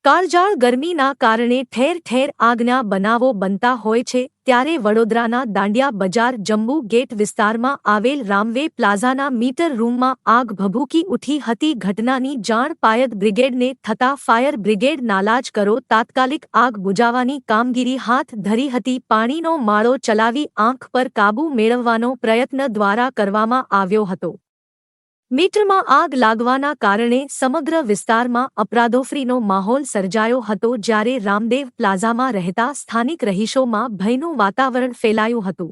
કાળઝાળ ગરમીના કારણે ઠેર ઠેર આગના બનાવો બનતા હોય છે ત્યારે વડોદરાના દાંડિયા બજાર જંબુ ગેટ વિસ્તારમાં આવેલ રામવે પ્લાઝાના મીટર રૂમમાં આગ ભભૂકી ઉઠી હતી। ઘટનાની જાણ ફાયર બ્રિગેડને થતા ફાયર બ્રિગેડ નાલાજ કરો તાત્કાલિક આગ બુઝાવવાની કામગીરી હાથ ધરી હતી। પાણીનો માળો ચલાવી આંખ પર કાબૂ મેળવવાનો પ્રયત્ન દ્વારા કરવામાં આવ્યો હતો। મીટરમાં આગ લાગવાના કારણે સમગ્ર વિસ્તારમાં અફરાતફરીનો માહોલ સર્જાયો હતો જ્યારે રામદેવ પ્લાઝામાં રહેતા સ્થાનિક રહીશોમાં ભયનું વાતાવરણ ફેલાયું હતું।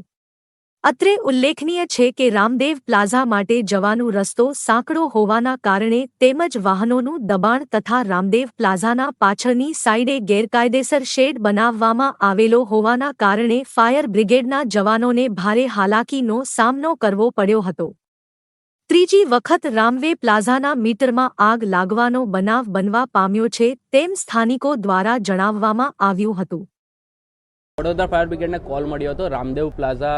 અત્રે ઉલ્લેખનીય છે કે રામદેવ પ્લાઝા માટે જવાનો રસ્તો સાંકડો હોવાના કારણે તેમજ વાહનોનું દબાણ તથા રામદેવ પ્લાઝાના પાછળની સાઈડે ગેરકાયદેસર શેડ બનાવવામાં આવેલો હોવાના કારણે ફાયર બ્રિગેડના જવાનોને ભારે હાલાકીનો સામનો કરવો પડ્યો હતો। ત્રીજી વખત રામવે પ્લાઝાના મીટરમાં આગ લાગવાનો બનાવ બનવા પામ્યો છે તેમ સ્થાનિકો દ્વારા જણાવવામાં આવ્યું હતું। વડોદરા ફાયર બ્રિગેડને કોલ મળ્યો હતો। રામદેવ પ્લાઝા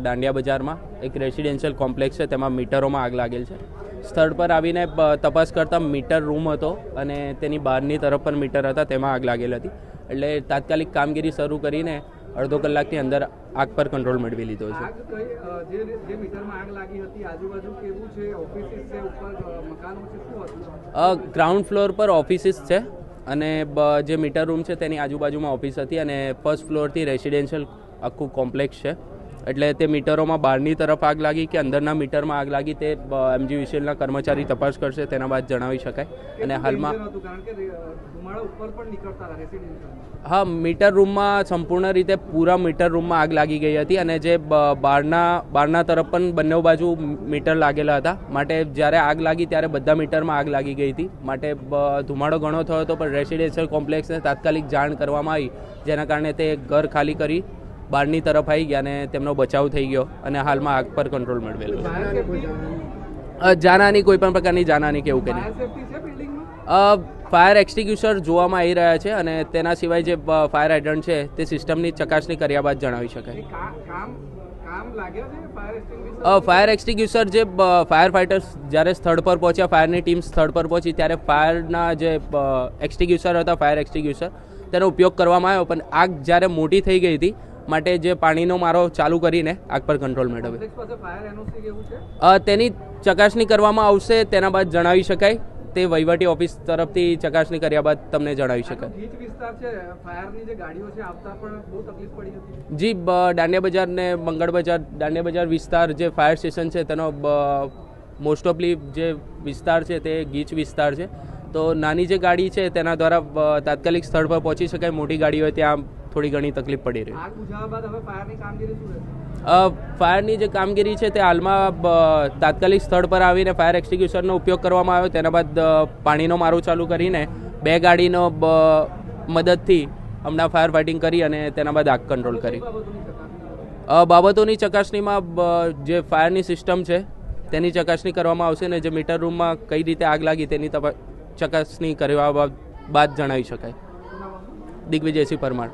દાંડિયા બજારમાં એક રેસિડેન્શિયલ કોમ્પ્લેક્સ છે, તેમાં મીટરોમાં આગ લાગેલ છે। સ્થળ પર આવીને તપાસ કરતા મીટર રૂમ હતો અને તેની બહારની તરફ પણ મીટર હતા, તેમાં આગ લાગેલ હતી। એટલે તાત્કાલિક કામગીરી શરૂ કરીને અડધો કલાકની અંદર આગ પર કંટ્રોલ મેળવી લીધો છે। ગ્રાઉન્ડ ફ્લોર પર ઓફિસીસ છે અને જે મીટર રૂમ છે તેની આજુબાજુમાં ઓફિસ હતી અને ફર્સ્ટ ફ્લોરથી રેસિડેન્શિયલ આખું કોમ્પ્લેક્સ છે। એટલે તે મીટરોમાં બહારની તરફ આગ લાગી કે અંદરના મીટરમાં આગ લાગી તે MGVCLના કર્મચારી તપાસ કરશે, તેના બાદ જણાવી શકાય। અને હાલમાં હા, મીટર રૂમમાં સંપૂર્ણ રીતે પૂરા મીટર રૂમમાં આગ લાગી ગઈ હતી અને જે બહારના તરફ પણ બંને બાજુ મીટર લાગેલા હતા, માટે જ્યારે આગ લાગી ત્યારે બધા મીટરમાં આગ લાગી ગઈ હતી। માટે ધુમાડો ઘણો થયો હતો, પણ રેસિડેન્શિયલ કોમ્પ્લેક્સને તાત્કાલિક જાણ કરવામાં આવી, જેના કારણે તે ઘર ખાલી કરી બહારની તરફ આવી ગયા અને તેમનો બચાવ થઈ ગયો અને હાલમાં આગ પર કંટ્રોલ મેળવેલો છે। જાનહાની કોઈ પણ પ્રકારની જાનહાની કે એવું કે નહીં। ફાયર એક્સટિંગ્યુશર જોવામાં આવી રહ્યા છે અને તેના સિવાય જે ફાયર હાઇડ્રન્ટ છે તે સિસ્ટમની ચકાસણી કર્યા બાદ જણાવી શકાય। ફાયર એક્સટિંગ્યુશર જે ફાયર ફાઇટર્સ જ્યારે સ્થળ પર પહોંચ્યા, ફાયરની ટીમ સ્થળ પર પહોંચી ત્યારે ફાયરના જે એક્સટિંગ્યુશર હતા, ફાયર એક્સટિંગ્યુશર તેનો ઉપયોગ કરવામાં આવ્યો, પણ આગ જ્યારે મોટી થઈ ગઈ હતી માટે જે પાણીનો મારો ચાલુ કરીને આગ પર કંટ્રોલ મેળવ્યો। તેની ચકાસણી કરવામાં આવશે, તેના બાદ જણાવી શકાય। તે વહીવટી ઓફિસ તરફથી ચકાસણી કર્યા બાદ તમને જણાવી શકાય। જી, દાંડિયા બજાર ને મંગળ બજાર, દાંડિયા બજાર વિસ્તાર જે ફાયર સ્ટેશન છે તેનો મોસ્ટ ઓફલી જે વિસ્તાર છે તે ગીચ વિસ્તાર છે, તો નાની જે ગાડી છે તેના દ્વારા તાત્કાલિક સ્થળ પર પહોંચી શકાય। મોટી ગાડી હોય ત્યાં થોડી ઘણી તકલીફ પડી રહી। ફાયરની જે કામગીરી છે તે હાલમાં તાત્કાલિક સ્થળ પર આવીને ફાયર એક્સટિંગ્યુશરનો ઉપયોગ કરવામાં આવ્યો, તેના બાદ પાણીનો મારો ચાલુ કરીને 2 ગાડીનો મદદથી હમણાં ફાયર ફાઇટિંગ કરી અને તેના બાદ આગ કંટ્રોલ કરી। બાબતોની ચકાસણીમાં જે ફાયરની સિસ્ટમ છે તેની ચકાસણી કરવામાં આવશે અને જે મીટર રૂમમાં કઈ રીતે આગ લાગી તેની ચકાસણી કરવા બાદ જણાવી શકાય। દિગ્વિજયસિંહ પરમાર।